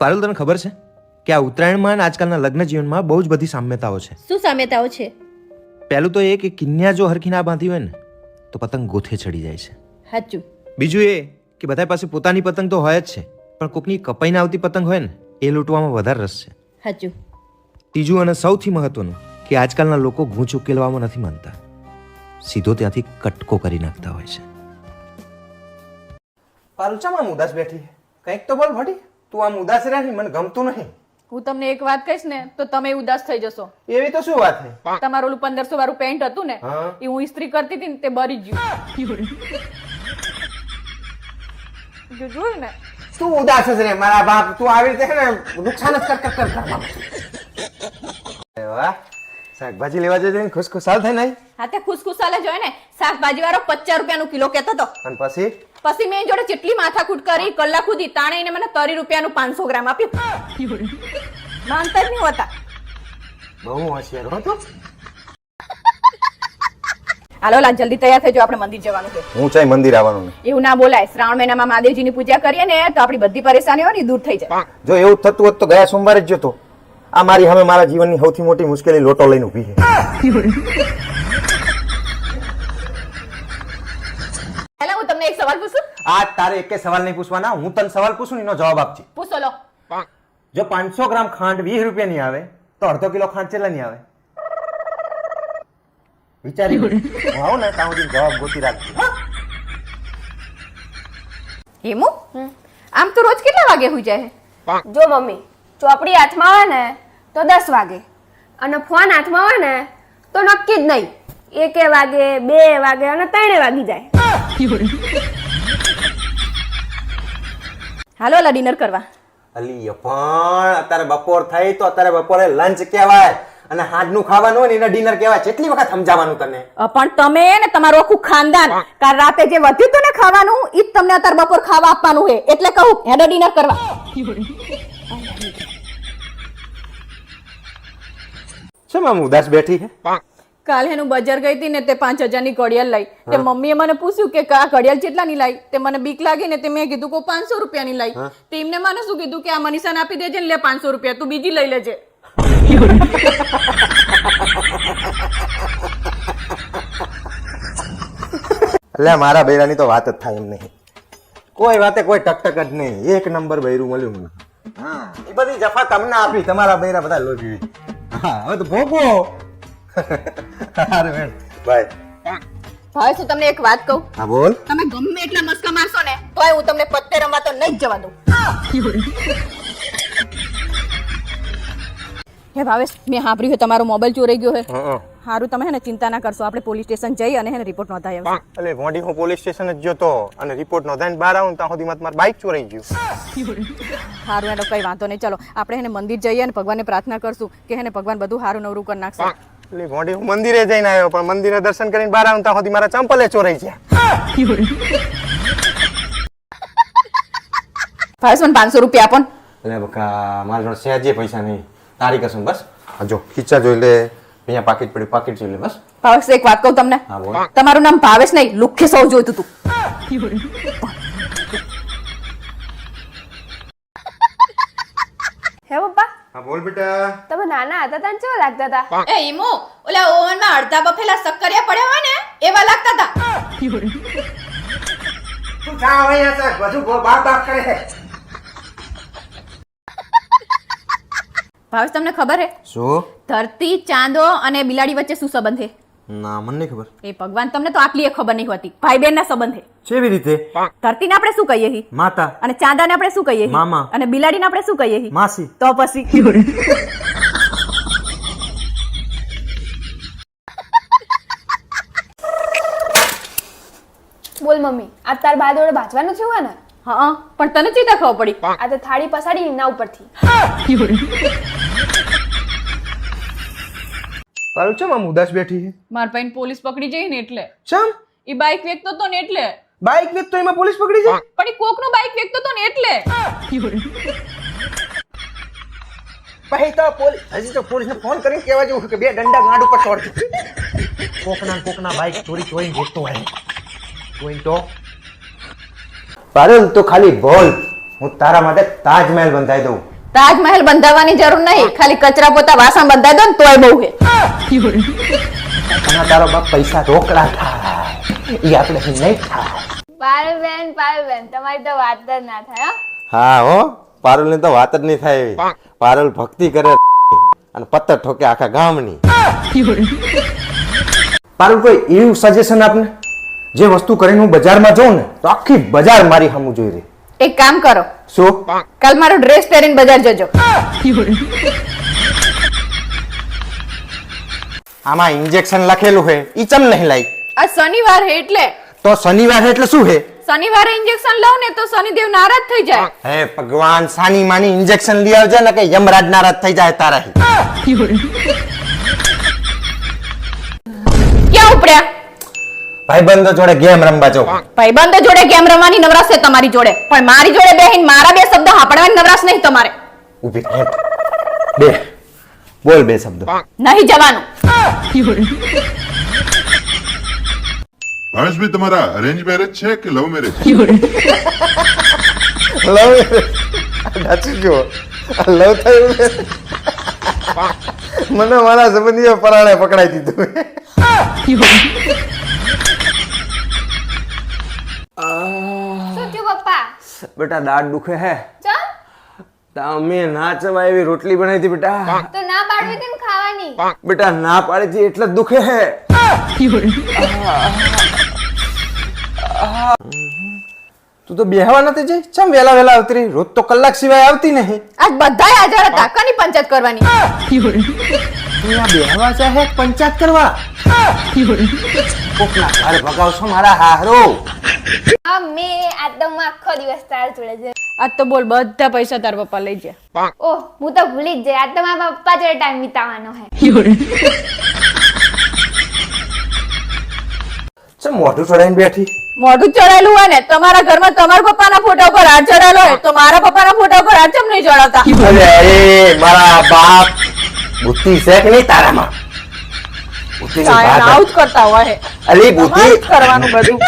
પારુલ, તને ખબર છે કે આ ઉત્તરાયણમાં આજકાલના લગ્ન જીવનમાં બહુ જ બધી સામ્યતાઓ છે. શું સામ્યતાઓ છે? પહેલું તો એ કે કિન્યા જો હરખી ના બાંધી હોય ને તો પતંગ ગોથે ચડી જાય છે. સાચું. બીજું એ કે બધા પાસે પોતાની પતંગ તો હોય જ છે, પણ કોકની કપાઈને આવતી પતંગ હોય ને એ લૂંટવામાં વધારે રસ છે. સાચું. ત્રીજું અને સૌથી મહત્વનું કે આજકાલના લોકો ગૂંચ ઉકેલવામાં નથી માનતા, સીધો ત્યાંથી કટકો કરી નાખતા હોય છે. પારુલ, ચમ આમ ઉદાસ બેઠી? કંઈક તો બોલ ભડી. તું આમ ઉદાસ રહે ને, મને ગમતું નહીં. હું તમને એક વાત કહીશ ને તો તમે ઉદાસ થઈ જશો. એવી તો શું વાત છે? તમારું ઓલું 1500 વાળું પેન્ટ હતું ને હા. એ હું ઇસ્ત્રી કરતી હતી ને તે બરી ગયું. જો જોયું ને, તું ઉદાસ જ રે મારા બાપ. તું આવી રીતે ને નુકસાન જ કર કર કર. વાહ, શાકભાજી લેવા જજે ને ખુશખુશાલ થઈ નહીં. હા તે ખુશખુશાલે જોયે ને, શાકભાજી વાળો 50 રૂપિયાનું કિલો કહેતો હતો. અને પછી પછી મેં જોડે જેટલી માથાકૂટ કરી, કલાક સુધી તાણે એને મને 30 રૂપિયાનું 500 ગ્રામ આપ્યું. માનતા જ નહીં હોતા. બહુ હોશિયાર હો તું. હાલો લા, જલ્દી તૈયાર થઈ જાઓ, આપણે મંદિર જવાનું છે. હું ચાઈ મંદિર આવવાનું નહીં. એવું ના બોલાય. શ્રાવણ મહિનામાં મહાદેવજીની પૂજા કરીએ ને તો આપણી બધી પરેશાનીઓ ને દૂર થઈ જાય. જો એવું થતું હોત તો ગયા સોમવારે જ જતો. આ મારી હવે મારા જીવનની સૌથી મોટી મુશ્કેલી લોટો લઈને ઊભી છે. પહેલા હું તમને એક સવાલ પૂછું. આજ તારે એકે સવાલ નહીં પૂછવાના. હું તને સવાલ પૂછું એનો જવાબ આપજે. પૂછો લો. જો 500 ગ્રામ ખાંડ 20 રૂપિયાની આવે તો અડધો કિલો ખાંડ કેટલાની આવે? વિચારી આવો ને ત્યાં સુધી જવાબ ગોતી રાખજો. હેમુ, આમ તો રોજ કેટલા વાગે હુઈ જાય? જો મમ્મી, ચોપડી હાથમાં હોય ને તો 10 વાગે અને ફોન હાથમાં હોય ને તો નક્કી જ નહીં. 1 વાગે, 2 વાગે અને 3 વાગી જાય. હાલો લા, ડિનર કરવા. અલી પણ અત્યારે બપોર થઈ તો અત્યારે બપોરે લંચ કહેવાય અને સાંજનું ખાવાનું હોય ને એને ડિનર કહેવાય. કેટલી વખત સમજાવવાનું તને? પણ તમે ને તમારું આખું ખાનદાન કાલ રાતે જે વધ્યું હતું ને ખાવાનું ઈ જ તમને અત્યારે બપોર ખાવા આપવાનું છે. એટલે કહું હેડો ડિનર કરવા. શું આમ ઉદાસ બેઠી છે? કાલે એનું બજાર ગઈ હતી ને તે 5000 ની ઘડિયાળ લઈ. તે મમ્મીએ મને પૂછ્યું કે આ ઘડિયાળ કેટલાની લાઈ? તે મને બીક લાગી ને તે મેં કીધું કે 500 રૂપિયાની લાઈ. તે એમને મને શું કીધું કે આ મનીષાને આપી દેજે ને લે 500 રૂપિયા, તું બીજી લઈ લેજે. એટલે મારા બૈરાની તો વાત જ થાય એમ નહીં. કોઈ વાતે કોઈ ટકટક જ નહીં. એક નંબર બૈરું મળ્યું મને. હા, એ બધી જફા તમને આપી. તમારા બૈરા બધા લોભી. હા, હવે તો ભોગવો. હારું બાય. હવે શું તમને એક વાત કહું? હા બોલ. તમે ગમે એટલા મસ્કા મારશો ને તોય હું તમને પત્તે રમવા તો નહીં જ જવા દઉં. હે ભાવેશ, મેં સાંભળ્યું છે તમારો મોબાઈલ ચોરાઈ ગયો છે. સારું, તમે હે ને ચિંતા ના કરશો, આપણે પોલીસ સ્ટેશન જઈ અને હે ને રિપોર્ટ નોંધાવી આવશું. એટલે મોડી હું પોલીસ સ્ટેશન જ જતો અને રિપોર્ટ નોંધાઈને બહાર આવું ત્યાં સુધી મારું બાઇક ચોરાઈ ગયું. સારું હેડો, કઈ વાંધો નહીં. ચલો આપણે હે ને મંદિર જઈએ અને ભગવાનને પ્રાર્થના કરશું કે હે ને ભગવાન બધું સારું નવરું કરી નાખશે. એટલે મોડી હું મંદિરે જઈને આવ્યો પણ મંદિરે દર્શન કરીને બહાર આવું ત્યાં સુધી મારા ચંપલે ચોરાઈ ગયા. ભાવેશ, મને 500 રૂપિયા આપો ને. એટલે બકા મારા જોડે સહેજે પૈસા નહીં. તારી કસમ બસ. જો ખીચા જોઈ લે, અહીંયા પાકીટ પડ્યું, પાકીટ જોઈ લે બસ. ભાવેશ, એક વાત કહું તમને. હા બોલ. તમારું નામ ભાવેશ નહીં, લુખ્ખે સૌ જોઈતું હતું. હે પપ્પા, હા બોલ બેટા. તમે નાના હતા ત્યારે કેવા લાગતા હતા? એ ઈમો, ઓલા ઓવનમાં અડધા બફેલા શક્કરિયા પડ્યા હોય ને એવા લાગતા હતા. તું જા અહીંયા ચાલ, બધું બાપ બાપ કરે છે. ભાવેશ, તમને ખબર હે શું? ધરતી, ચાંદો અને બિલાડી વચ્ચે શું સંબંધ છે? ના મને નહીં ખબર. એ ભગવાન, તમને તો આટલી ખબર નહીં હોતી. ભાઈ બહેન ના સંબંધ છે. કેવી રીતે? ધરતીને આપણે શું કહીએ છીએ? માતા. અને ચાંદાને આપણે શું કહીએ છીએ? મામા. અને બિલાડીને આપણે શું કહીએ છીએ? માસી. તો પછી બોલ મમ્મી, આ તાર બા જોડે બાજવાનું છે હોય ને? હા, પણ તને ચીતા ખબર પડી? આ તો થાળી પસાડી ના ઉપરથી. પારુલ, ચમ આમ ઉદાસ બેઠી છે? માર પાસે પોલીસ પકડી જઈ ને એટલે. ચમ? ઈ બાઈક વેચતો તો ને એટલે. બાઇક વેચ તો એમાં પોલીસ પકડી જાય? પણ ઈ કોકનું બાઈક વેચતો તો ને એટલે. પછી તો પોલીસ હજી તો પોલીસને ફોન કરીને કહેવા જેવું કે બે દંડા ગાંડ ઉપર ચોરજો. કોકના બાઇક ચોરી વેચતો હોય કોઈ તો. પારુલ, તો ખાલી બોલ હું તારા માટે તાજમહેલ બંધાઈ દઉં. તાજમહેલ બંધાવવાની જરૂર નહીં, ખાલી કચરા પોતા વાસણ બંધાઈ દો ને તોય બહુ છે. અને તારો બાપ પૈસા રોકડા થાય એ આપણે નહીં થાય. પારુલબેન તમારી તો વાત જ ના થાય હો. હા હો, પારુલ ની તો વાત જ નહીં થાય એવી. પારુલ ભક્તિ કરે અને પત્તર ઠોકે આખા ગામની. પારુલ કોઈ એવું સજેશન આપને જે વસ્તુ કરીને હું બજારમાં જાઉં ને તો આખી બજાર મારી સામું જોઈ રહી. એક કામ કરો, શું? કાલ મારો ડ્રેસ પહેરીને બજાર જજો. આમાં ઇન્જેક્શન લખેલું છે ઈ ચમ નહીં લાઈ? આ શનિવાર હે એટલે. તો શનિવાર છે એટલે શું છે? શનિવારે ઇન્જેક્શન લઉં ને તો શનિદેવ નારાજ થઈ જાય. હે ભગવાન, સાની માની ઇન્જેક્શન લઈ આવજે ને કે યમરાજ નારાજ થઈ જાય તારા. ક્યાં ઉપડ્યા? ભાઈબંધો જોડે ગેમ રમવા જાઉં. ભાઈબંધો જોડે ગેમ રમવાની નવરાશ છે તમારી જોડે, પણ મારી જોડે બેહીને મારા બે શબ્દ હાંભળવાની નવરાશ નહીં તમારે. ઊભી રહે. બે બોલ, બે શબ્દો. નહીં જવાનું. ભાવેશભાઈ તમારા અરેન્જ મેરેજ છે કે લવ મેરેજ? લવ નાચી ગયો. લવ થયું ને? મને મારા સંબંધીઓ પરાણે પકડાઈ દીધું. શું થયું પપ્પા? બેટા દાઢ દુખે હે. ચમ? તમે ના ચવાય એવી રોટલી બનાવી હતી બેટા. તો ના પાડવી હતી ને ખાવાની. બેટા ના પાડી હતી એટલે જ દુખે હે. તું તો બેહવા નથી જઈ? ચમ વેલા વેલા આવતી રહી? રોજ તો કલાક સિવાય આવતી નહીં. આજ બધાય હાજર હતા, કાની પંચાયત કરવાની? અહીંયા બેહવા ચાહે પંચાયત કરવા? કોકના ઘર ભગાવશો મારા હારો. મમ્મી આ તો હું આખો દિવસ તાર જોડે છે. આજ તો બોલ બધા પૈસા તાર પપ્પા લઈ જાય. ઓહ હું તો ભૂલી જ જઈ, આ તો મારા પપ્પા જોડે ટાઈમ વિતાવવાનો હે. ચમ મોઢું ચડાઈને બેઠી? મોઢું ચડાયેલું હોય ને તમારા ઘરમાં તમારા પપ્પાના ફોટા ઉપર હાથ ચડાયેલો હોય તો મારા પપ્પાના ફોટા ઉપર હાથ ચમ નહીં ચડાવતા? અરે મારા બાપ, બુદ્ધિ છે કે નહીં તારામાં? બુદ્ધિની વાત આવું જ કરતા હોય. અલી બુદ્ધિ તમારે જ કરવાનું બધું.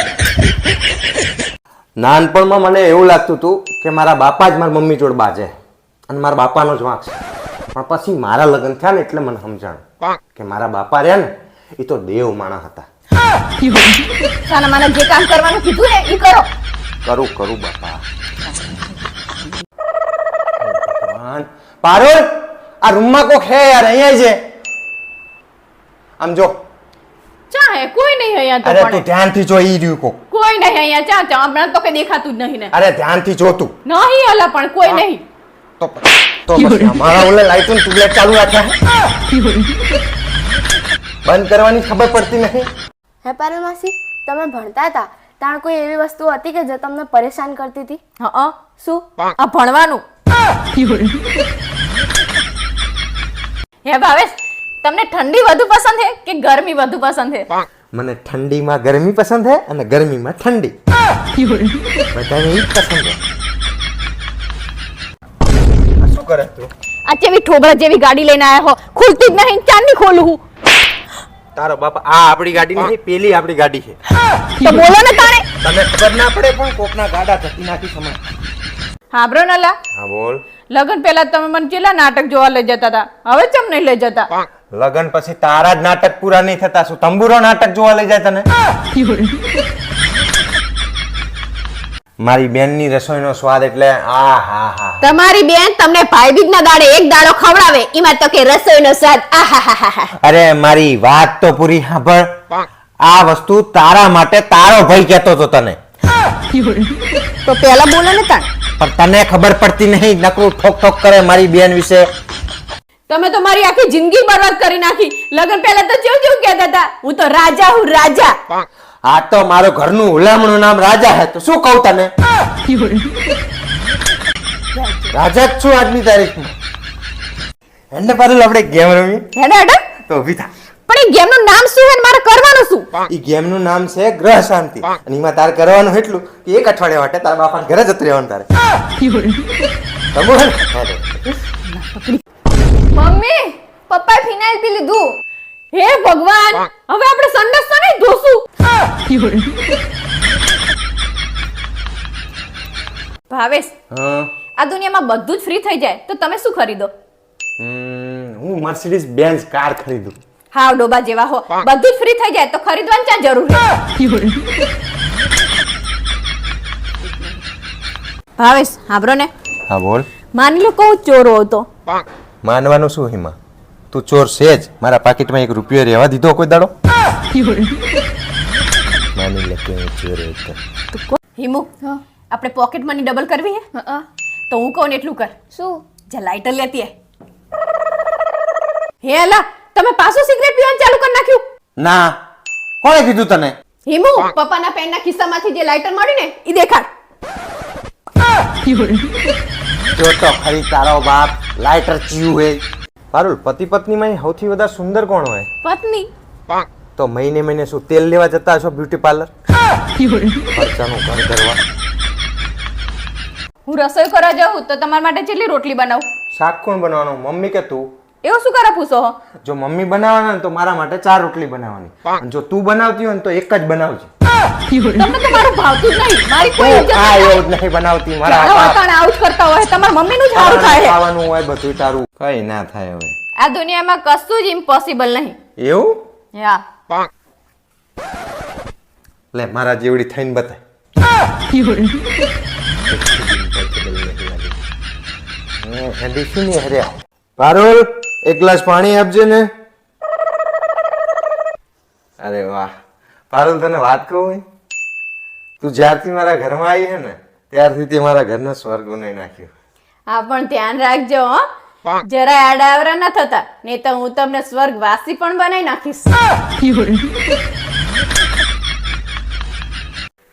નાનપણમાં મને એવું લાગતું હતું કે મારા બાપા જ મારા મમ્મી જોડે બાજે અને મારા બાપાનો જ વાંક છે. પણ પછી મારા લગ્ન થયા ને એટલે મને સમજાણું કે મારા બાપા રહ્યા ને એ તો દેવ માણસ હતા. સાના માના જે કામ કરવાનું કીધું ને ઈ કરો. કરું બાપા. ભગવાન. પારુલ, આ રૂમમાં કોક હે યાર, અહીંયા છે. આમ જો. ચા હે? કોઈ નહીં અહીંયા તો. અરે તું પણ ધ્યાનથી જો, ઈ રહ્યું કોક. કોઈ નહીં અહીંયા. ચા ચા હમણાં તો કઈ દેખાતું જ નહીં ને. અરે ધ્યાનથી જો તું. નહીં અલા, પણ કોઈ નહીં. તો પછી અમારા ઓલે લાઈટ ને ટ્યુબલાઈટ ચાલુ રાખ્યા હે? બંધ કરવાની ખબર પડતી નહીં. હે પારુલ માસી, તમે ભણતા હતા ત્યાં કોઈ એવી વસ્તુ હતી કે જે તમને પરેશાન કરતી હતી? હા. શું? આ ભણવાનું. હે ભાવેશ, તમને ઠંડી વધુ પસંદ છે કે ગરમી વધુ પસંદ છે? મને ઠંડીમાં ગરમી પસંદ છે અને ગરમીમાં ઠંડી. બધાને ઈ જ પસંદ છે. આ શું કરે તું? આ જેવી ઠોબરા જેવી ગાડી લઈને આયા હો, ખુલતી જ નહીં. ચાંદની ખોલું હું. તારો બાપા, આ આપણી ગાડી નહીં, પેલી આપણી ગાડી છે. તો બોલો ને તાણે. તને ખબર ના પડે પણ કોકના ગાડા ધકી નાખી સમય. હાંભળો ને લા, હા બોલ. લગન પહેલા તમે મને કેટલા નાટક જોવા લઈ જતા હતા, હવે ચમ નહીં લઈ જતા? લગન પછી તારા જ નાટક પૂરા નહીં થતા. શું તંબુરો નાટક જોવા લઈ જાય તને? મારી બેનની રસોઈનો સ્વાદ એટલે આ હા હા. તમારી બેન તમને ભાઈબીજ ના દાડે એક દાડો ખવડાવે, એમાં તો કે રસોઈનો સ્વાદ આહાહાહા. અરે મારી વાત તો પૂરી સાંભળ. આ વસ્તુ તારા માટે તારો ભાઈ કહેતો હતો તને. તો પહેલા બોલો ને તાણ. પણ તને ખબર પડતી નહીં, નકરું ઠોક ઠોક કરે મારી બેન વિશે. તમે તો મારી આખી જિંદગી બરબાદ કરી નાખી. લગન પહેલા તો જેવું જેવું કહેતા હતા, હું તો રાજા હું રાજા. આ તો મારું ઘરનું હુલામણું નામ રાજા હે, તો શું કહું તને? રાજા જ છું આજની તારીખમાં. એને પાછળ આપણે ગેમ રમી. હેડો હેડો. તો ઊભી થા. પણ એ ગેમનું નામ શું છે ને મારે કરવાનું શું? ઈ ગેમનું નામ છે ગ્રહ શાંતિ. અને એમાં તારે કરવાનું એટલું કે એક અઠવાડિયા માટે તારા બાપાને ઘરે જતું રહેવાનું તારે. સમજો ને? મમ્મી પપ્પાએ ફિનાઇલ પી લીધું. હે ભગવાન, હવે આપણે સંડસ તો નહીં ધોશું? ભાવેશ, હા આ દુનિયામાં બધું જ ફ્રી થઈ જાય તો તમે શું ખરીદો? હું મર્સિડીઝ બેન્ઝ કાર ખરીદું. હાવ ડોબા જેવા હો, બધું જ ફ્રી થઈ જાય તો ખરીદવાની ક્યાં જરૂર છે? ભાવેશ, હાંભળો ને, હા બોલ. માની લો કહું ચોરો હતો, માનવાનું શું હિમા? તું ચોર છે જ. મારા પાકીટમાં 1 રૂપિયો રહેવા દીધો કોઈ દાડો? માની લે કે હું ચોર હતો. હિમુ, આપણે પોકેટ મની ડબલ કરવી હે? તો હું કહું ને એટલું કર. શું? જા લાઇટર લેતી હે. હે અલા, તમે પાછું સિગરેટ પીવાનું ચાલુ કરી નાખ્યું? ના, કોણે કીધું તને? હિમુ, પપ્પાના પેનના ખિસ્સામાંથી જે લાઇટર મળ્યું ને ઈ દેખાડ. જો તો ખરી તારો બાપ લાઇટર ચીયું હે. પારુલ, પતિ પત્નીમાં સૌથી વધારે સુંદર કોણ હોય? પત્ની. તો મહિને મહિને શું તેલ લેવા જતા હશો બ્યુટી પાર્લર? ખર્ચાનું ઘર કરવા. હું રસોઈ કરવા જાઉં તો તમારા માટે કેટલી રોટલી બનાવું? શાક કોણ બનાવવાનું, મમ્મી કે તું? એવું શું કરે પૂછો હો? જો મમ્મી બનાવવાના ને તો મારા માટે 4 રોટલી બનાવવાની. અને જો તું બનાવતી હોય ને તો એક જ બનાવજે. તમને તો મારું ભાવતું જ નહીં. મારી કોઈ તું ઇજ્જત આ નહીં. એવું જ નહીં બનાવતી. મારા જાણો બાપ અટાણે આવું જ કરતા હોય તમારા મમ્મીનું જ સારું થાય. ખાવાનું હોય બધું તારું. કઈ ના થાય હવે. આ દુનિયામાં કશું જ ઇમ્પોસિબલ નહીં. એવું? યા. લે મારા જેવડી થઈને બતાય. ઠંડી શું નહીં હર્યા. પારુલ, 1 ગ્લાસ પાણી આપજે ને. અરે વાહ પારુલ, તને વાત કહું, તું જ્યારથી મારા ઘરમાં આવી હે ને ત્યારથી તે મારા ઘરનો સ્વર્ગ બનાવી નાખ્યો. હા પણ ધ્યાન રાખજો હો, જરા આડાવરા ના થતા, નહીં તો હું તમને સ્વર્ગવાસી પણ બનાવી નાખીશ.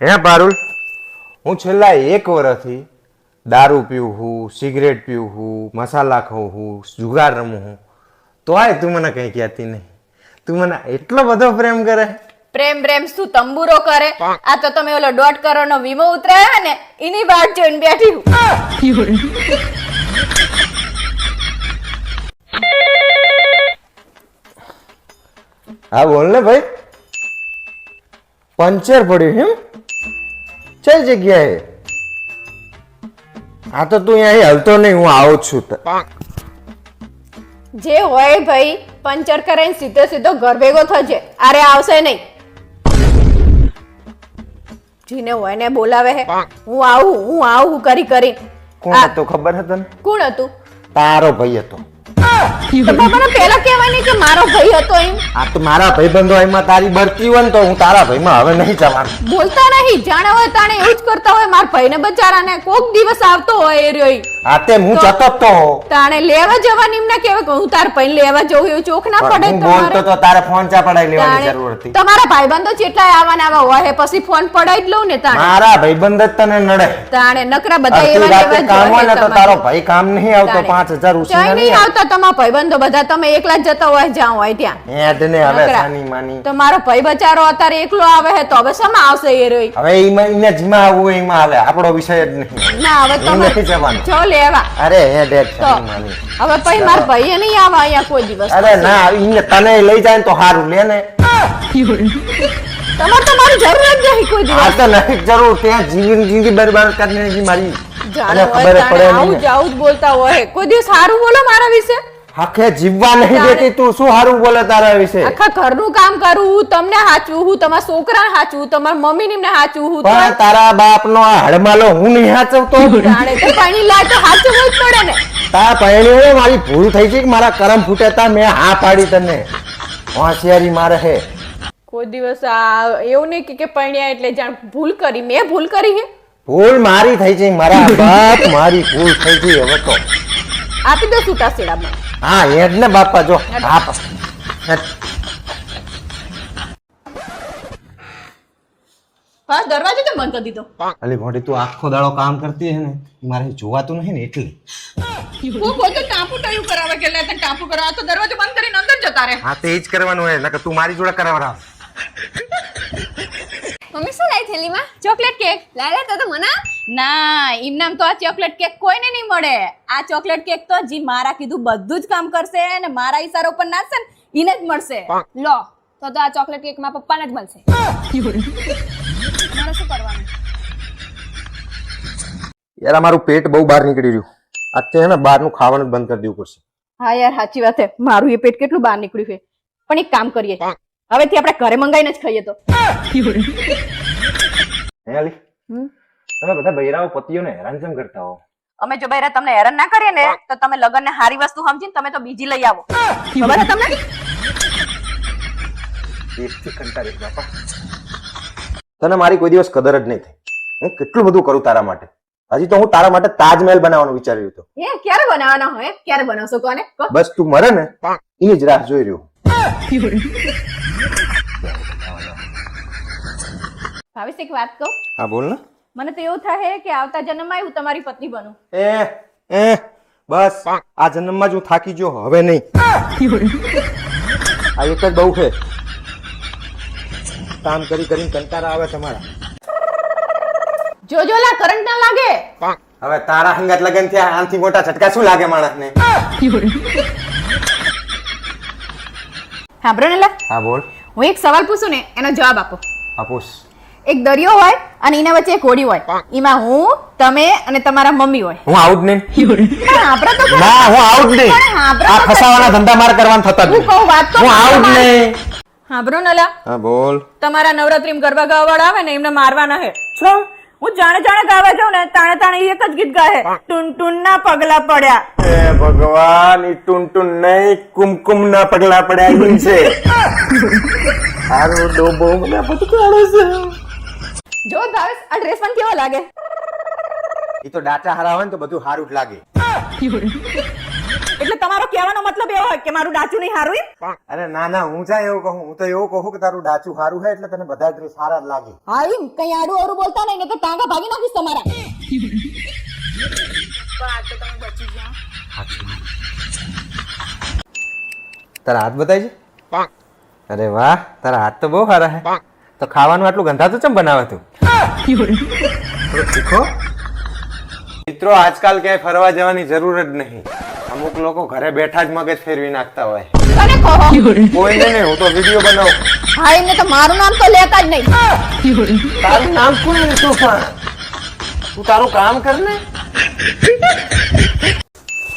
હે પારુલ, હું છેલ્લા 1 વર્ષથી દારૂ પીવું હું, સિગરેટ પીવું હું, મસાલા ખાઉં હું, જુગાર રમું હું, તોય તું મને કઈ કહેતી નહીં. તું મને એટલો બધો પ્રેમ કરે. પ્રેમ પ્રેમ શું તંબુરો કરે? આ તો તમે ઓલો 1.5 કરોડનો વીમો ઉતરાયો ને એની વાત જોઈને બેઠી હું. હા બોલ ને ભાઈ. પંચર પડ્યું એમ? કઈ જગ્યાએ? હા તો તું અહીં હલતો નહીં, હું આવું જ છું. જે હોય ભાઈ, પંચર કરાઈને સીધો સીધો ઘર ભેગો થજે. અરે આવશે નહીં. જીને હોય ને બોલાવે હે, હું આવું કરી કરી. કોણ હતો ખબર હતી ને? કોણ હતું? તારો ભાઈ હતો. તો બાબાને પહેલા કહેવાય નહીં કે મારો ભાઈ હતો એમ. આ તો મારા ભાઈબંધો એમાં તારી બરતી હોય ને તો હું તારા ભાઈમાં હવે નહીં જવાનું. બોલતા નહીં, જાણે હોય તાણે એવું જ કરતા હોય. મારા ભાઈને બચારાને કોક દિવસ આવતો હોય એ રહ્યો ઈ. આ તે હું જતો જ તો. તાણે લેવા જવાની એમને કહેવાય કે હું તાર ભાઈને લેવા જઉં, એવું ચોખ ના પડે હું બોલતો તમારે. તો તારે ફોન ચા પડાઈ લેવાની તાણે જરૂર હતી. તમારા ભાઈબંધો જેટલા આવાના આવા હોય પછી ફોન પડાઈ જ લઉં ને તાણે. મારા ભાઈબંધ જ તને નડે. તાણે નકરા બધા અડધી એવા રાતે એવા જ કામ હોય હોય ને તો તમારે. તારો ભાઈ કામ નહીં આવતો. તાણે. 5000 ઉછીના ચાય નહીં નહીં આવતા તમારા ભાઈબંધો બધા, તમે એકલા જ જતા હોય જ્યાં હોય ત્યાં. હેડ ને હવે નકરા. સાની માની. તો મારો ભાઈ બચારો અત્યારે એકલો આવે છે તો હવે શેમાં આવશે એ રહ્યો ઈ? હવે એને જીમાં આવવું હોય એમાં આવે. આપણો વિષય જ નહીં. ના હવે હું તમે નથી જવાનું. જો લેવા. અરે હેડ હેડ તો સાની માની. હવે પછી મારા ભાઈએ નહીં આવે અહીંયા કોઈ દિવસ. અરે ના, ઈને તને લઈ જાય ને તો સારું લે ને. તમારે તો મારી જરૂર જ નહીં કોઈ આ દિવસ. તો નથી જરૂર. ત્યાં જિંદગી બરબાદ કરી નાખી મારી. જાણે અને હોય ખબર તાણે પડે આવું નહીં. જ આવું જ બોલતા હોય. કોઈ દિવસ સારું બોલો મારા વિશે. આખે જીવવા નહીં દેતી તું. શું સારું બોલે તારા વિશે? આખા ઘરનું કામ કરું હું, તમને હાચવું હું, તમારા છોકરાને હાચવું, તમારા મમ્મી ને હાચવું હું. પણ તારા બાપનો આ હડમાલો હું નહીં હાચવતો. જાણે તો પાણી લાય તો હાચવું જ પડે ને. તા પહેણી મારી ભૂલ થઈ છે કે મારા કરમ ફૂટે તા મેં હા પાડી તને. હોશિયારી મારે હે. કોઈ દિવસ આ એવું નહીં કે પૈણ્યા એટલે જાણ ભૂલ કરી. મેં ભૂલ કરી હે? ભૂલ મારી થઈ છે. મારા બાપ મારી ભૂલ થઈ છે. હવે તો આપી દો છૂટા છેડામાં. હા હેડ ને બાપા જો. હા હા, દરવાજો તો બંધ કરી દીધો. અલી મોટી તું આખો દાડો કામ કરતી હે ને, મારે જોવાતું નહીં ને એટલે. હું પોતે ટાપુ ટાયું કરાવે કે લેતે ટાપુ કરાવે તો દરવાજો બંધ કરીને અંદર જતા રહે. હા તે જ કરવાનું હોય. નકર તું મારી જોડે કરાવરાવ. મમ્મી શું લાવી થેલીમાં? Chocolate cake. લાય તો મને ના, એમ નામ તો આ ચોકલેટ કેક કોઈને નહીં મળે. આ ચોકલેટ કેક તો જી મારા કીધું બધું જ કામ કરશે અને મારા ઈશારા ઉપર નાચશે ને એને જ મળશે. લો તો આ ચોકલેટ કેક માં પપ્પાને જ મળશે. મારે શું કરવાનું? યાર મારું પેટ બહુ બહાર નીકળી રહ્યું. આજે છે ને બહારનું ખાવાનું જ બંધ કરી દેવું પડશે. હા યાર સાચી વાત છે, મારું એ પેટ કેટલું બહાર નીકળ્યું છે. પણ એક કામ કરીએ, હવેથી આપણે ઘરે મંગાઈને જ ખાઈએ તો. હે અલી, તમે બધા બૈરાઓ પતિઓને હેરાન કેમ કરતા હો? અમે જો બૈરા તમને હેરાન ના કરીએ ને તો તમે લગનને હારી વસ્તુ સમજીને તમે તો બીજી લઈ આવો. ખબર છે તમને? દેશથી કંટાળી બાપા. તને મારી કોઈ દિવસ કદર જ નહીં થઈ. હું કેટલું બધું કરું તારા માટે. હજી તો હું તારા માટે તાજમહેલ બનાવવાનું વિચારી રહ્યો હતો. એ ક્યારે બનાવવાનો હોય? ક્યારે બનાવશો કોને? બસ તું મરે ને એની જ રાહ જોઈ રહ્યો. ભાવેશ એક વાત કહું? હા બોલ ને. મને તો એવું થાય કે આવતા જન્મમાં હું તમારી પત્ની બનું. બસ આ જન્મમાં જ હું થાકી ગયો, હવે નહીં. આ એક જ બહુ છે. કામ કરી કરીને કંટાળા આવે તમારા. જોજો લા કરંટ ના લાગે. હવે તારા હંગાત લગન થયા, આનાથી મોટા ઝટકા શું લાગે માણસને? સાંભળો ને લા, હા બોલ. હું એક સવાલ પૂછું ને એનો જવાબ આપો. આપોસ. એક દરિયો હોય અને એના વચ્ચે એક હોડી હોય, એમાં હું, તમે અને તમારા મમ્મી હોય. હું આવું જ નહીં. પણ આપણે તો ખરા. ના હું આવું જ નહીં. પણ આપણે આ તો ફસાવાના ધંધા માર કરવાના થતા જ હું નહીં. કહું વાત તો હું આવું જ નહીં. સાંભળો ને લા, હા બોલ. તમારા નવરાત્રીમાં ગરબા ગાવા વાળા આવે ને એમને મારવાના હે. હું જાણે જાણે ગાવા જાઉં ને તાણે તાણે એક જ ગીત ગાહે, ટુન ટુન ના પગલા પડ્યા. એ ભગવાન, ઈ ટુન ટુન નહીં, કુમકુમ ના પગલા પડ્યા ઈ છે. આરો ડોબો મને પટકાડે છે. જો ભાવેશ, આ ડ્રેસ પણ કેવો લાગે? ઈ તો ડાટા હારા હોય ને તો બધું હારું જ લાગે. એટલે તમારો કહેવાનો મતલબ એવો હોય કે મારું ડાચું નહીં હારું એમ? અરે ના ના, હું ચા એવું કહું? હું તો એવું કહું કે તારું ડાચું હારું છે એટલે તને બધા ડ્રેસ સારા જ લાગે. હા એમ કઈ આડું અવરું બોલતા નહીં ને તો ટાંગા ભાગી નાખીશ તમારા. તારા હાથ બતાવી છે? અરે વાહ, તારા હાથ તો બહુ સારા છે. તો ખાવાનું આટલું ગંધાતું ચમ બનાવે તું? થોડું શીખો. મિત્રો, આજકાલ ક્યાંય ફરવા જવાની જરૂર જ નહીં. અમુક લોકો ઘરે બેઠા જ મગજ ફેરવી નાખતા હોય. અને કહો કોઈને નહીં, હું તો વિડીયો બનાવું. હા એમને તો મારું નામ તો લેતા જ નહીં. તારું નામ કોણ લીધું પણ? તું તારું કામ કર ને.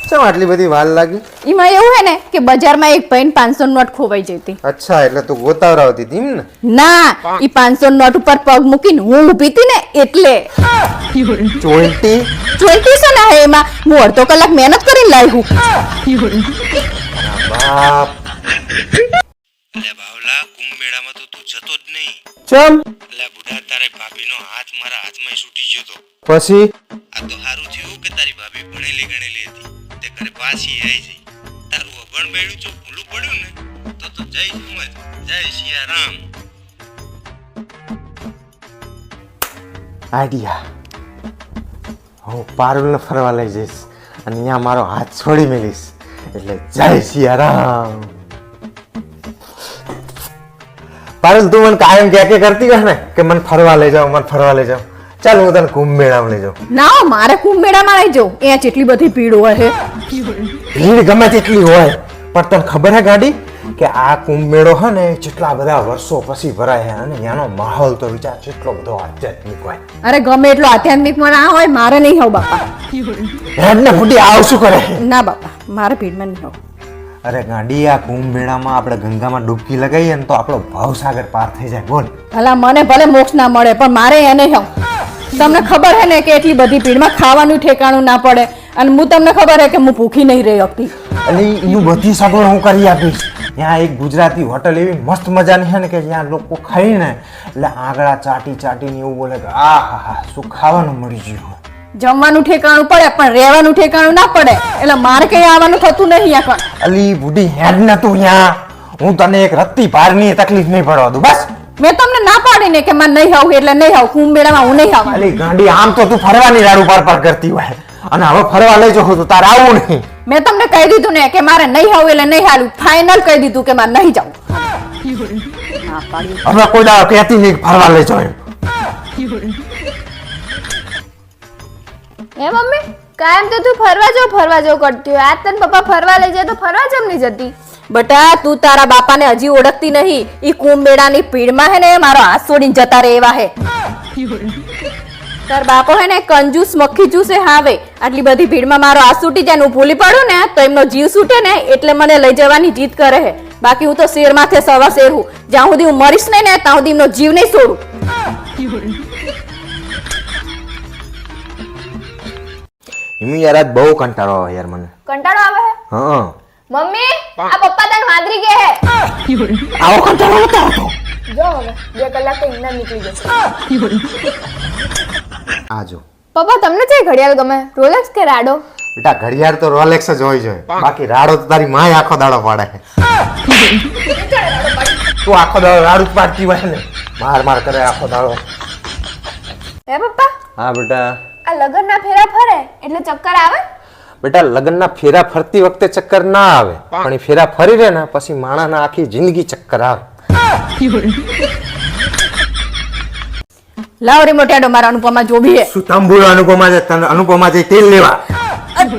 ચમ આટલી બધી વાર લાગી? એમાં એવું હે ને કે બજારમાં એક ભાઈને 500 નોટ ખોવાઈ જઈ હતી. અચ્છા, એટલે તું ગોતાવરાવતી હતી એમ ને? ના, ઈ 500 નોટ ઉપર પગ મૂકીને હું ઊભી હતી ને એટલે. ચોંટી છે ને એમાં હું અડધો કલાક મહેનત કરીને લાવ્યું. બાપ. અલે બાવલા, કુંભ મેળામાં તો તું જતો જ નહીં. ચમ અલે બુઢા, તારી ભાભીનો હાથ મારા હાથમાં છૂટી ગયો તો. પછી આ તો સારું થયું કે તારી ભાભી ભણેલી ગણેલી હતી, તે ઘરે પાછી આવી જઈ. તારું અભણ બેડું જો ભૂલું પડ્યું ને તો જય સમજ, જય સિયારામ. આઈડિયા. હું પારુલને ફરવા લઈ જઈશ અને અહીંયા મારો હાથ છોડી મેલીશ એટલે જય સિયારામ. પારુલ, તું મને કાયમ ક્યાં કે કરતી હોય ને કે મને ફરવા લઈ જાઓ, મને ફરવા લઈ જાઓ. ચાલ હું તને કુંભ મેળામાં લઈ જાઉં. ના, મારે કુંભ મેળામાં લઈ જાઉં. અહીંયા જેટલી બધી ભીડ હોય છે. ભીડ ગમે તેટલી હોય પણ તને ખબર હે ગાડી કે આ કુંભ મેળો છે ને જેટલા બધા વર્ષો પછી ભરાય છે અને ત્યાંનો માહોલ તો વિચાર કેટલો બધો આધ્યાત્મિક હોય. અરે ગમે એટલો આધ્યાત્મિક માં ના હોય, મારે નહીં હોવ બાપા. હેડ ને ફૂટી આવ શું કરે? ના બાપા, મારે ભીડમાં નહીં હોવ. અરે ગાંડી, આ કુંભ મેળામાં આપણે ગંગામાં ડૂબકી લગાવીએ ને તો આપણો ભાવસાગર પાર થઈ જાય. બોલ. ભલા મને ભલે મોક્ષ ના મળે પણ મારે એ નહીં હોવ. તમને ખબર હે ને કે એટલી બધી ભીડમાં ખાવાનું ઠેકાણું ના પડે અને હું તમને ખબર હે કે હું ભૂખી નહીં રહી શકતી. અને એનું બધી સગવડ હું કરી આપીશ. ત્યાં એક ગુજરાતી હોટલ એવી મસ્ત મજાની છે ને કે જ્યાં લોકો ખાઈને એટલે આંગળા ચાટી ચાટીને એવું બોલે કે આ હા હા શું ખાવાનું મળી ગયું. જમવાનું ઠેકાણું પડે પણ રહેવાનું ઠેકાણું ના પડે એટલે મારે કઈ આવવાનું થતું નહીં આગળ. અલી બુઢી, હેડ ને તું ત્યાં. હું તને એક રત્તી પારની તકલીફ નહીં પડવા દઉં. બસ. મેં તમને ના પાડી ને કે મારે નહીં આવું એટલે નહીં આવું. કુંભ મેળામાં હું નહીં આવું. અલી ગાંડી, આમ તો તું ફરવાની રાડું પાર પાર કરતી હોય અને હવે ફરવા લઈ જાઉં તો તારે આવું નહીં. મેં તમને કહી દીધું ને કે મારે નહીં આવું એટલે નહીં હાલું. ફાઇનલ કહી દીધું કે મારે નહીં જવું. હવે કોઈ દાડો કહેતી નહીં ફરવા લઈ જાઉં. હે મમ્મી, કાયમ તો તું ફરવા જાવ કરતી હોય. આજ તને પપ્પા ફરવા લઈ જાય તો ફરવા જમ નહીં જતી? બટા, તું તારા બાપાને હજી ઓળખતી નહીં. ઈ કુંભ મેળાની ભીડમાં હે ને મારો હાથ છોડીને જતા રહે એવા હે. તાર બાપો હે ને કંજૂસ મક્ખી ચૂસે હાવે. આટલી બધી ભીડમાં મારો આ છૂટી જાય ને હું ભૂલી પડું ને તો એમનો જીવ છૂટે ને એટલે મને લઈ જવાની જીદ કરે હે. બાકી હું તો શેર માથે સવા શેર હું. જ્યાં સુધી હું મરીશ નહીં ને ત્યાં સુધી એમનો જીવ નહીં છોડું. હિમી યાર આજ બહુ કંટાળો આવે યાર મને. કંટાળો આવે હે હા મમ્મી આ પપ્પા તને વાંદરી કે હે આવો કંટાળો નતો આવતો. જો હવે 2 કલાક તો ઇન્દર નીકળી જશે આ જો પપ્પા તમને છે ઘડિયાળ ગમે રોલેક્સ કે રાડો બેટા ઘડિયાળ તો રોલેક્સ જ હોય છે, બાકી રાડો તો તારી માય આખો દાડો પાડે. તું આખો દાડો રાડું જ પાડતી હોય ને, માર માર કરે આખો દાડો. હે પપ્પા હા બેટા. આ લગનના ફેરા ફરે એટલે ચક્કર આવે બેટા લગ્નના ફેરા ફરતી વખતે ચક્કર ના આવે, પણ એ ફેરા ફરી રહે ને પછી માણસના આખી જિંદગી ચક્કર આવે. લાવ રિમોટ આડો મારા અનુપમા જોબી હે. શું તંબુરો અનુપમા છે, તને અનુપમા છે તેલ લેવા.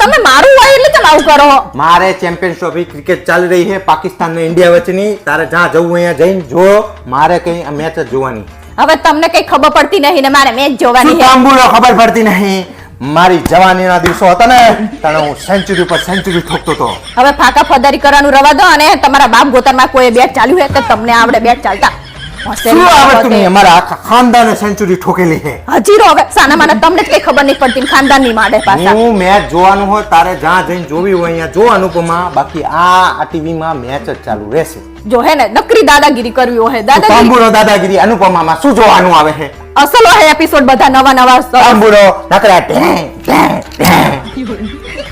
તમે મારું હોય એટલે તમે આવું કરો. મારે ચેમ્પિયન્સ ટ્રોફી ક્રિકેટ ચાલી રહી છે પાકિસ્તાન ને ઇન્ડિયા વચ્ચેની. તારે જ્યાં જવું અહીંયા જઈને જો, મારે કઈ મેચ જ જોવાની. હવે તમને કઈ ખબર પડતી નહીં ને મારે મેચ જોવાની શું છે. તંબુરો ખબર પડતી નહીં. મારી જવાનીના દિવસો હતા ને તને હું સેન્ચુરી પર સેન્ચુરી ઠોકતો હતો. હવે ફાકા ફદારી કરવાનું રવા દો અને તમારા બાપ ગોતરમાં કોઈ બેટ ચાલ્યું હે તો તમને આવડે બેટ ચાલતા. શું આવડતું નહીં, અમારા આખા ખાનદાને સેન્ચુરી ઠોકેલી છે. હજી રો હવે સાના માના તમને જ કઈ ખબર નહીં પડતી ખાનદાનની માડે પાછા. હું મેચ જોવાનું હોય તારે જ્યાં જઈને જોવી હોય અહીંયા જો અનુપમા, બાકી આ ટીવીમાં મેચ જ ચાલુ રહેશે. જો હે ને નકરી દાદાગીરી કરવી હોય દાદાગીરી. તંબુરો દાદાગીરી અનુપમામાં શું જોવાનું આવે છે? અસલ હોય એપિસોડ બધા નવા નવા. તંબુરો નકરા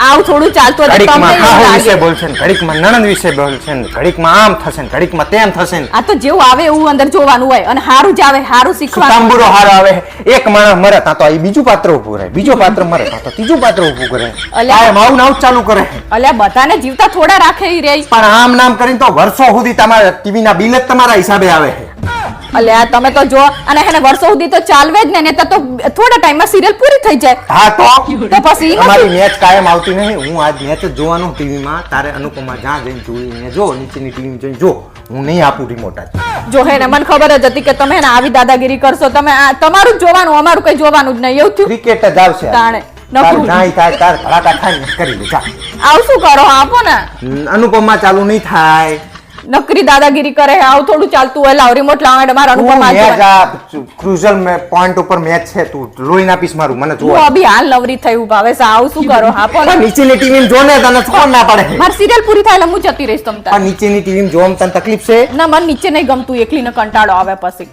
આવું થોડું ચાલતું હોય તો ઘડીકમાં તમને એવું હાહુ લાગે. વિશે બોલશે ને, ઘડીકમાં નણંદ વિશે બોલશે ને, ઘડીકમાં આમ થશે ને, ઘડીકમાં તેમ થશે ને. આ તો જેવું આવે એવું અંદર જોવાનું હોય અને હારું જ આવે હારું શીખવાનું. તંબુરો હારો આવે. એક માણસ મરે ત્યાં તો આ બીજું પાત્ર ઉભું રહે, બીજો પાત્ર મરે ત્યાં તો ત્રીજું પાત્ર ઉભું કરે. અલ્યા. કાયમ આવું ને આવું જ ચાલુ કરે. અલ્યા બધાને જીવતા થોડા રાખે ઈ રે. પણ આમ નામ કરીને તો વર્ષો સુધી તમારા ટીવીના બિલ જ તમારા હિસાબે આવે છે. અલ્યા તમે તો જો અને એને વર્ષો સુધી તો ચાલવે જ ને નહીંતર તો થોડા ટાઈમમાં સિરિયલ પૂરી થઈ જાય. હા તો પછી ઈ અમારી નથી. મેચ કાયમ આવતી નહીં. હું આજ મેચ જ જોવાનું ટીવીમાં. તારે અનુપમા જ્યાં જઈને જોઈને જો, નીચેની ટીવી જઈને જો. હું નહીં આપું રિમોટ આજ. જો હે ને મને ખબર જ હતી કે તમે હે ને આવી દાદાગીરી કરશો. તમે તમારું જ જોવાનું અમારું કઈ જોવાનું જ નહીં એવું થયું. ક્રિકેટ જ આવશે. તાણે તાર નકરું. નાઈ થાય તાર ધડાકા થાય ને કરી લે જા. આવું શું કરો આપો ને અનુપમા ચાલુ નહીં થાય. નકરી દાદાગીરી કરે આવું થોડું ચાલતું હોય. લાવ રિમોટ લાવ મારા અનુપમા ક્રુઝલ પોઈન્ટ ઉપર મેચ છે. તું રોઈ નાપીશ મારું મને હું જોવા. અભી હાલ નવરી થઈ ઉભા હવે આવું શું કરો આપો ને. પણ નીચેની ટીવી જો ને તને કોણ ના પડે. મારી સિરિયલ પૂરી થાય એટલે હું જતી રહીશ તમ તાર. પણ નીચેની ટીવી જોવા તને તકલીફ છે. ના મને નીચે નહીં ગમતું એકલીને કંટાળો આવે પછી.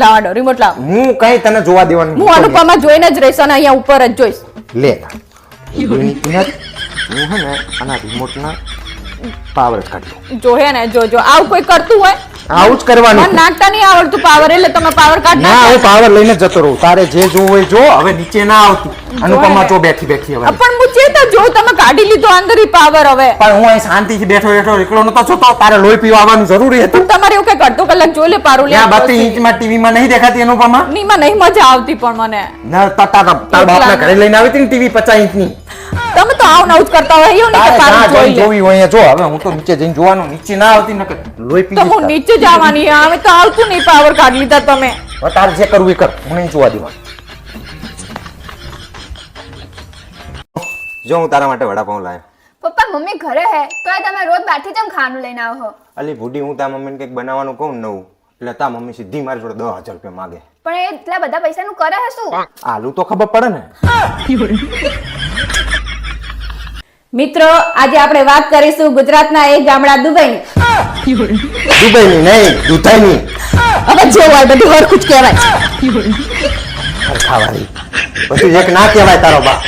લાવ રિમોટ લાવ. હું કઈ તને જોવા દેવાનું હું અનુપમા જોઈને જ રહીશ અને અહીંયા ઉપર જ જોઈશ. લે એની કિંમત હું હે ને આના રિમોટના પાવર જ કાઢી લઉં. જો હે ને જો આવું કોઈ કરતું હોય આવું જ કરવાનું. મને નાખતા નહીં આવડતું પાવર એટલે તમે પાવર કાઢ ના નાખો. હું પાવર લઈને જ જતો રહું. તારે જે જોવું હોય જો. હવે નીચે ના આવતી. અનુપમા જો બેઠી બેઠી હવે. પણ હું ચેતા જો તમે કાઢી લીધો અંદર ઈ પાવર હવે. પણ હું અહીં શાંતિથી બેઠો બેઠો એકલો નતો જોતો. તારે લોહી પીવા આવવાનું જરૂરી હતું. પણ તમારે એવું કઈ અડધો કલાક જોઈ લે પારું લે. ત્યાં 32 ઇંચમાં ટીવીમાં નહીં દેખાતી અનુપમા. નીમાં નહીં મજા આવતી પણ મને. ના તાર બાપના ઘરે લઈને આવી હતી ને ટીવી 50 ઇંચની. તમે તો આવું નવું જ કરતા હોય એવું નહીં કે તારે પારું જ્યાં જોઈ જઈને લે. જોવી હોય અહીંયા જો. હવે હું તો નીચે જઈને જોવાનું. નીચે ના આવતી નકર લોહી પી તો હું જઈશ. નીચે જવાની હવે તો આવતું નહીં પાવર કાઢી લીધા તમે. હવે તારે જે કરવું એ કર. હું નહીં જોવા દેવાનું. જો હું તારા માટે વડાપાઉં લાવ્યો. પપ્પા મમ્મી ઘરે હે તો તમે રોજ બહારથી કેમ ખાવાનું લઈને આવો છો અલી ભૂડી હું તારા મમ્મીને કંઈક બનાવવાનું કહું ને નવું એટલે તારા મમ્મી સીધી મારી જોડે 10,000 રૂપિયા માગે. પણ એ એટલા બધા પૈસાનું કરે હે શું આલુ તો ખબર પડે ને. મિત્રો આજે આપણે વાત કરીશું ગુજરાતના એક ગામડા દુબઈની. દુબઈની નહીં દુધાઈની. હવે જે હોય બધું હરખું જ કહેવાય. ખાવાની પછી એક ના કહેવાય તારો બા.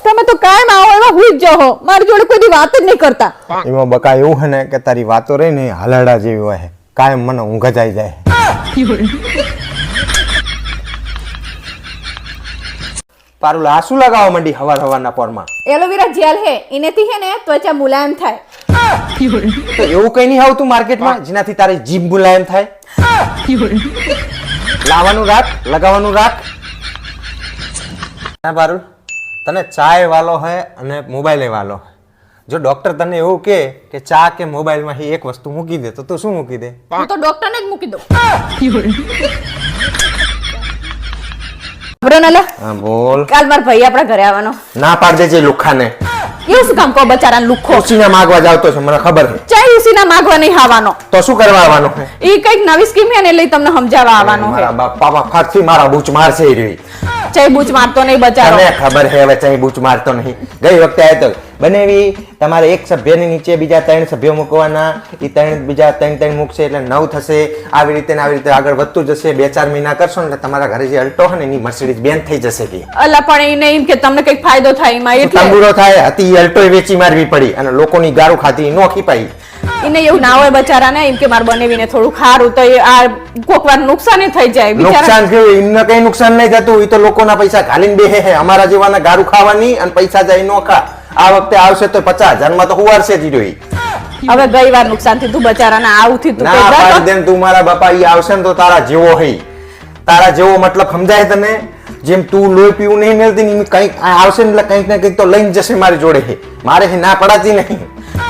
તમે તો કાયમ આવો એવા હુઈ જ જાઓ. મારી જોડે કોઈ દી વાત જ નહીં કરતા. એમાં બકા એવું છે ને કે તારી વાતો રહી ને હાલડા જેવી હોય. કાયમ મને ઊંઘ જ આવી જાય. પારુલ આ શું લગાવવા માંડી હવાર હવારના પોરમાં? એલોવેરા જેલ હે એનેથી હે ને ત્વચા મુલાયમ થાય. તો એવું કઈ નહીં આવતું માર્કેટમાં જેનાથી તારી જીભ મુલાયમ થાય? લાવવાનું રાખ, લગાવવાનું રાખ. હા પારુલ, તને ચાય વાલો હે અને મોબાઈલ વાલો. જો ડોક્ટર તને એવું કહે કે ચા કે મોબાઈલમાં એક વસ્તુ મૂકી દે તો તું શું મૂકી દે? હું તો ડોક્ટરને જ મૂકી દઉં. બ્રોનલા, હા બોલ. કાલ મારા ભાઈ આપણા ઘરે આવવાનો. ના પાડ દેજે લુખાને. એવું શું કામ કહો બચારાને લુખ્ખો? ખુશીને માગવા જાવતો છે, મને ખબર છે. ચાય ઉસીના માગવા નહીં આવવાનો. તો શું કરવા આવવાનો છે? એ કઈક નવી સ્કીમ છે ને એટલે ઈ તમને સમજાવવા આવવાનો છે. મારા બાપ પાપા ફરથી મારા બૂચ મારશે ઈ રહી. ચાય બૂચ મારતો નહીં બચારો. તને ખબર છે હવે ચાઈ બૂચ મારતો નહીં. ગઈ વખતે આવ્યો તો બનેવી તમારે એક સભ્યની નીચે બીજા 3 સભ્યો મૂકવાના, ઈ 3 બીજા 3 મૂકશે એટલે 9 થશે. આવી રીતે ને આવી રીતે આગળ વધતું જશે. 2-4 મહિના કરશો ને એટલે તમારા ઘરે જે અલ્ટો હોય ને એની મર્સિડીઝ બેન થઈ જશે કે અલા પણ એને એમ કે તમને કઈક ફાયદો થાય એમાં એટલે તંબુરો થાય હતી. અલ્ટો વેચી મારવી પડી અને લોકોની ગારું ખાતી નો ખીપાઈ. એને એવું ના હોય બચારાને એમ કે મારે બનેવીને થોડું ખારું તો એ આ કોક વાર નુકસાન થઈ જાય બિચારા. નુકસાન થયું એમને કઈ નુકસાન નહીં થતું. ઈ તો લોકોના પૈસા ઘાલીને બેહે હે. અમારા જેવાના ગારું ખાવાની અને પૈસા જાય નો ખા. આ વખતે આવશે તો 50,000 માં તો હુવારશે જ ઈ. હવે ગઈ વાર નુકસાન થયું બચારાને આવું થયું ના પાડી દે ને તું મારા બાપા. ઈ આવશે ને તો તારા જેવો હઈ. તારા જેવો મતલબ સમજાય તને? જેમ તું લોહી પીવું નહીં મળતી ને કઈક આવશે ને એટલે કંઈક ને કંઈક તો લઈને જશે મારી જોડે. મારે ના પડાતી નહીં.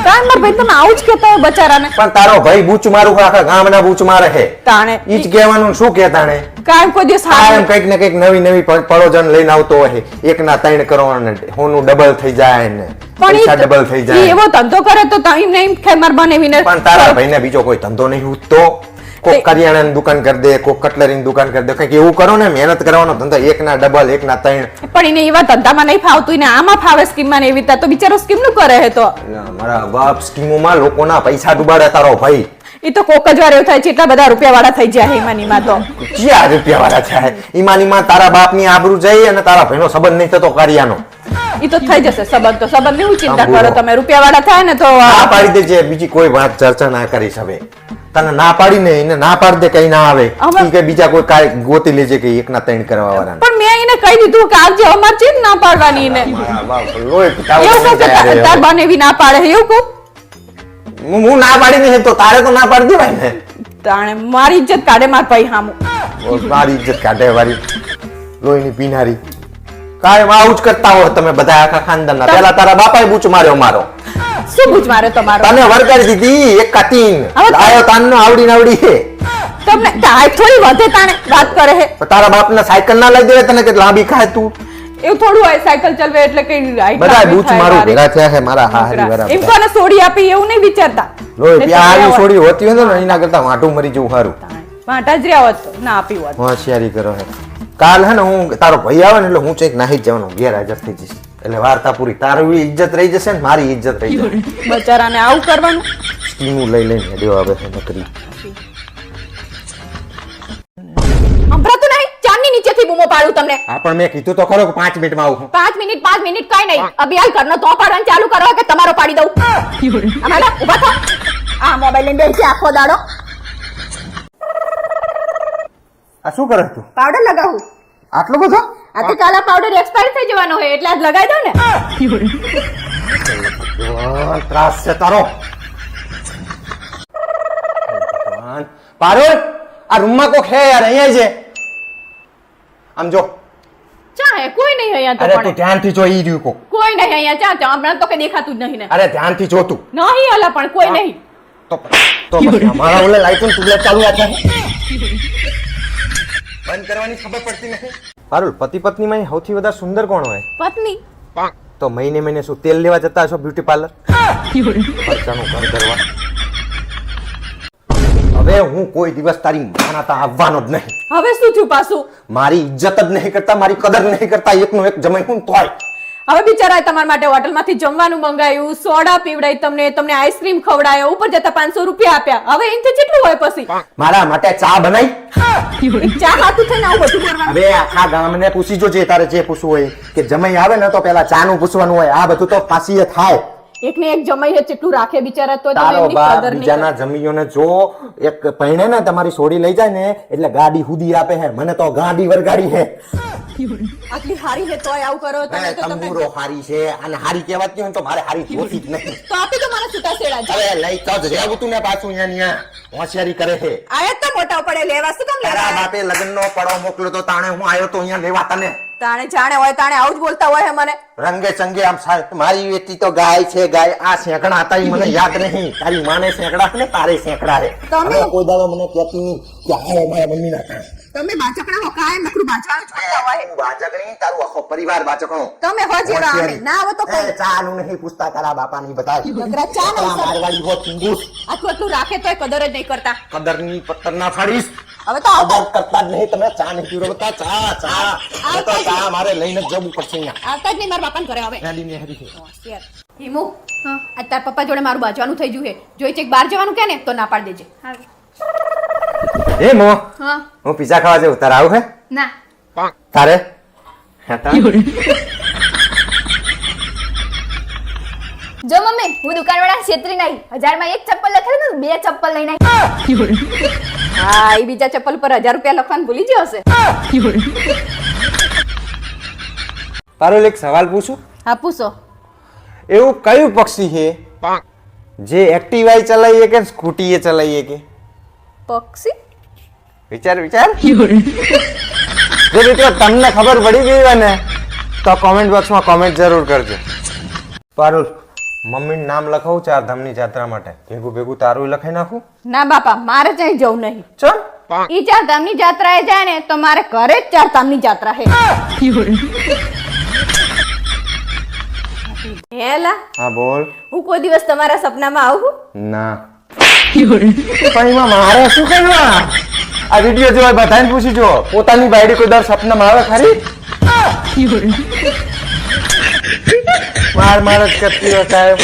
કાન માર ભાઈ તમે આવું જ કહેતા હોય બચારાને. પણ તારો ભાઈ બૂચ મારું આખા ગામના બૂચ મારે હે. તાણે ઈ જ કહેવાનું શું કે તાણે? કામ કોઈ દિવસ એમ કંઈક ને કંઈક નવી પરોજન લઈને આવતો હોય. 1 ના 3 કરોડ હોનું ડબલ થઈ જાય ને પૈસા ડબલ થઈ જાય. એવો ધંધો કરે તો તમે નહીં કે માર બનેવીને. પણ તારા ભાઈને બીજો કોઈ ધંધો નહીં ઉઠતો. કોક કરિયાણાની દુકાન કરી દે, કોક કટલરીની દુકાન કરી દે. કંઈક એવું કરો ને, મહેનત કરવાનો ધંધો. 1 ના ડબલ 1 ના 3. પણ એને એવા ધંધામાં નહીં ફાવતું એને આમાં ફાવે સ્કીમમાં ને એવી રીતે તો બિચારો સ્કીમ નું કરે હે તો. મારા બાપ સ્કીમોમાં લોકોના પૈસા ડુબાડે તારો ભાઈ. એ તો કોક જ વાર એવું થાય છે એટલા બધા રૂપિયા વાળા થઈ જાય ઈમાનીમાં તો. ક્યાં રૂપિયા વાળા થાય? ઈમાનીમાં તારા બાપની આબરૂ જાય અને તારા ભાઈનો સંબંધ નહીં થતો કરિયાનો. એ તો થઈ જશે સંબંધ તો સંબંધ ની ચિંતા કરો તમે. રૂપિયા વાળા થાય ને તો ના પાડી દેજે. બીજી કોઈ વાત ચર્ચા ના કરીશ હવે. તને ના પાડી ને એને ના પાડી દે. કઈ ના આવે ઈ કે બીજા કોઈ કાંઈ ગોતી લેજે કે 1 ના 3 કરવા વાળા. પણ મેં એને કહી દીધું કે આવજે અમાર ચીજ ના પાડવાની એને. લોહી પીતાવ એવું કહું તાર બનેવી ના પાડે એવું કહું. હું ના પાડી નહીં તો તારે તો ના પાડી દેવાય ને. તાણે મારી ઇજ્જત કાઢે માર ભાઈ હામું. મારી ઇજ્જત કાઢે વારી લોહીની પીનારી. કાયમ આવું જ કરતા હોય તમે બધા આખા ખાનદાનના. પેલા તારા બાપાએ બૂચ માર્યો મારો. શું બૂચ માર્યો તમારો? તને વરગાડી દીધી એક કાતીન. આયો તાનનો આવડી છે. તમને હાઈટ થોડી વધે તાણે વાત કરે હે. તારા બાપને સાયકલ ના લઈ દેવે તને કે લાંબી ખાય તું. એવું થોડું હોય સાયકલ ચલાવે એટલે કઈ હાઈટ બધા બૂચ મારું ભેગા થયા છે મારા હારી બરાબર. એમ કોને સોડી આપી એવું નહીં વિચારતા. લોહી પ્યારી છોડી હોતી હોય ને એના કરતા વાંટું મરી જવું સારું. વાંટા જ રહ્યા હોત ના આપી હોત. હોશિયારી કરો હે. કાલ હે ને હું તારો ભાઈ આવે ને એટલે હું ચેક નાહી જ જવાનો. ગેરહાજર થઈ જઈશ એટલે વાર્તા પૂરી. તારી ઇજ્જત રહી જશે ને મારી ઇજ્જત રહી જશે. બચારાને આવું કરવાનું. સ્કીમું લઈ લઈને દેવા આવે છે નકરી. સંભળાતું નહીં ચાંદની નીચેથી બૂમો પાડું તમને. હા પણ મેં કીધું તો ખરો કે 5 મિનિટમાં આવું. 5 મિનિટ કઈ નહીં. અભિયાન કરનો તો પાડવાનું ચાલુ કરો કે તમારો પાડી દઉં. અમારા ઉભા થા. આ મોબાઈલ લઈને બેસી આખો દાડો. આ શું કરે તું? પાવડર લગાવું. આટલો બધો? આથી કાલા પાવડર એક્સપાયર થઈ જવાનો હોય એટલે આજ લગાવી દઉં ને. ત્રાસ છે તારો. પારુલ આ રૂમમાં કોક હે યાર. અહીંયા છે આમ જો. ચા હે કોઈ નહીં અહીંયા તો. અરે તું પણ ધ્યાનથી જો. ઈ રહ્યું કોક. કોઈ નહીં અહીંયા ચા હમણાં તો કે દેખાતું જ નહીં ને. અરે ધ્યાનથી જો તું. નહીં અલા પણ કોઈ નહીં. તો પછી અમારા ઓલે લાઈટ નું ટ્યુબલાઇટ ચાલુ રાખે. બંધ કરવાની ખબર પડતી નથી. પારુલ પતિ પત્ની માં સૌથી વધારે સુંદર કોણ હોય? પત્ની. તો મહિને શું તેલ લેવા જતા હશો બ્યુટી પાર્લર? ખર્ચાનું ઘર કરવા. હવે હું કોઈ દિવસ તારી માના તા આવવાનો જ નહીં. હવે શું થયું પાછું? મારી ઇજ્જત જ નહીં કરતા, મારી કદર નહીં કરતા. એકનો એક જમાઈ હું તોય. હવે બિચારાએ તમારા માટે હોટલમાંથી જમવાનું મંગાવ્યું, સોડા પીવડાઈ, તમને આઈસ્ક્રીમ ખવડાયો, ઉપર જતા 500 રૂપિયા આપ્યા. હવે એનથી કેટલું હોય પછી? મારા માટે ચા બનાવી. ચા હાથું થઈને આવું બધું કરવાનું. હવે આખા ગામને પૂછી જોજે તારે જે પૂછવું હોય કે જમાઈ આવે ને તો પેલા ચા નું પૂછવાનું હોય. આ બધું તો પાછી થાય. એકને એક જમાઈ જેટલું રાખે બિચારા તો તારો બાપ બીજાના જમીઓને જો એક પહેણે ને તમારી સોડી લઈ જાય ને એટલે ગાડી હુદી આપે હે. મને તો ગાડી વરગાડી હે. આટલી હારી છે તોય આવું કરો તમે તો તમે તંબુરો હારી છે અને હારી કહેવાતી હોય ને તો મારે હારી જોતી જ નહીં. તો આપી તો મારા છૂટા છેડા જ. હવે લઈ તો જ રહેવું તું ને પાછું અહીંયા હોશિયારી કરે છે. આયા તો મોટા પડે લેવા શું કામ તારા લેવા બાપે લગ્નનો પડો મોકલ્યો તો તાણે હું આવ્યો તો અહીંયા લેવા તને. તાણે જાણે હોય તાણે આવું જ બોલતા હોય મને. રંગે ચંગે આમ મારી વેટી તો ગાય છે ગાય. આ સેંકડા હતા ઈ મને યાદ નહીં. તારી માને સેંકડા ને તારે સેંકડા છે. તમે- હવે કોઈ દાડો મને કહેતી નહીં કે આ મારા મમ્મી ના કામ. તમે બાચકડા હો કાય નકરું બાચવાનું છોડતા હોય. તું બાચકણી, તારું આખો પરિવાર બાચકણો. તમે હો જેવા અમે. ના હોય તો કઈ. એ ચાનું નહીં પૂછતા તારા બાપાની બતાય. નકરા ચા નહીં સર. મારવાડી હો ચિંગુસ. આટલું આટલું રાખે તોય કદર જ નહીં કરતા. કદરની પત્તર ના ફાડીશ. હવે તો આવતા કદર કરતા જ નહીં તમે. ચા નહીં પીરો બતા. ચા હવે તો ચા મારે લઈને જ જવું પડશે અહીંયા. આવતા જ નહીં મારા બાપાને ઘરે હવે. હેડી ને હેડી. હોશિયાર. હિમુ આ તાર પપ્પા જોડે મારું બાજવાનું થઈ ગયું છે. જોઈ ચેક બહાર જવાનું કે ને તો ના પાડી દેજે. એ મો હા હું પીઝા ખાવા જઉં. તારે આવું હે? ના તારે જો મમ્મી હું દુકાનવાળા છેતરી નહીં 1000 માં એક ચપ્પલ લખેલું ને 2 ચપ્પલ લઈને આવી. હા એ બીજા ચપ્પલ પર 1000 રૂપિયા લખવાનું ભૂલી ગયો હશે. પારુલ એક સવાલ પૂછું. હા પૂછો. એવું કયું પક્ષી છે જે એક્ટિવા ચલાવીએ કે સ્કૂટી એ ચલાવીએ કે? પક્ષી વિચાર વિચાર. જો મિત્રો તમને ખબર પડી ગઈ હોય ને તો કોમેન્ટ બોક્સમાં કોમેન્ટ જરૂર કરજો. પારુલ મમ્મીનું નામ લખાવું ચારધામની જાત્રા માટે. ભેગું ભેગું તારું લખાઈ નાખું. ના બાપા મારે ત્યાં જવું નહીં. ચલ ઈ ચારધામની જાત્રાએ જાય ને તો મારે ઘરે જ ચારધામની જાત્રા છે. હેલા હા બોલ. હું કોઈ દિવસ તમારા સપનામાં આવું? ના પણ એમાં મારે શું કરવા? આ વિડીયો જોવા બધાને પૂછી જો પોતાની બાયડી કોઈ દર સપનામાં આવે ખરી? માર જ કરતી હોય સાહેબ.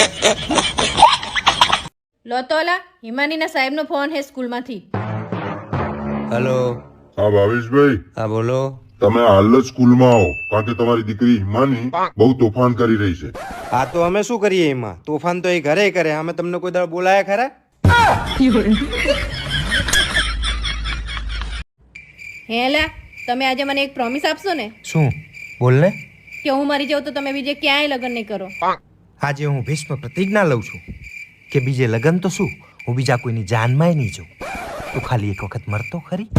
લો તો ઓલા હિમાનીના સાહેબનો ફોન છે સ્કૂલમાંથી. હેલો. હા ભાવેશભાઈ, હા બોલો. તમે હાલ જ સ્કૂલમાં આવો, કારણ કે તમારી દીકરી હિમાની બહુ તોફાન કરી રહી છે. હા તો અમે શું કરીએ એમાં? તોફાન તો એ ઘરે કરે. અમે તમને કોઈ દાડો બોલાયા ખરા? હેલા તમે આજે મને એક પ્રોમિસ આપશો ને શું? બોલ ને. કે હું મરી જાઉં તો તમે બીજે ક્યાંય લગ્ન નહીં કરો. આજે હું ભીષ્મ પ્રતિજ્ઞા લઉં છું કે બીજે લગ્ન તો શું, હું બીજા કોઈની જાનમાંય નહીં જાઉં. તું ખાલી એક વખત મરતો ખરી.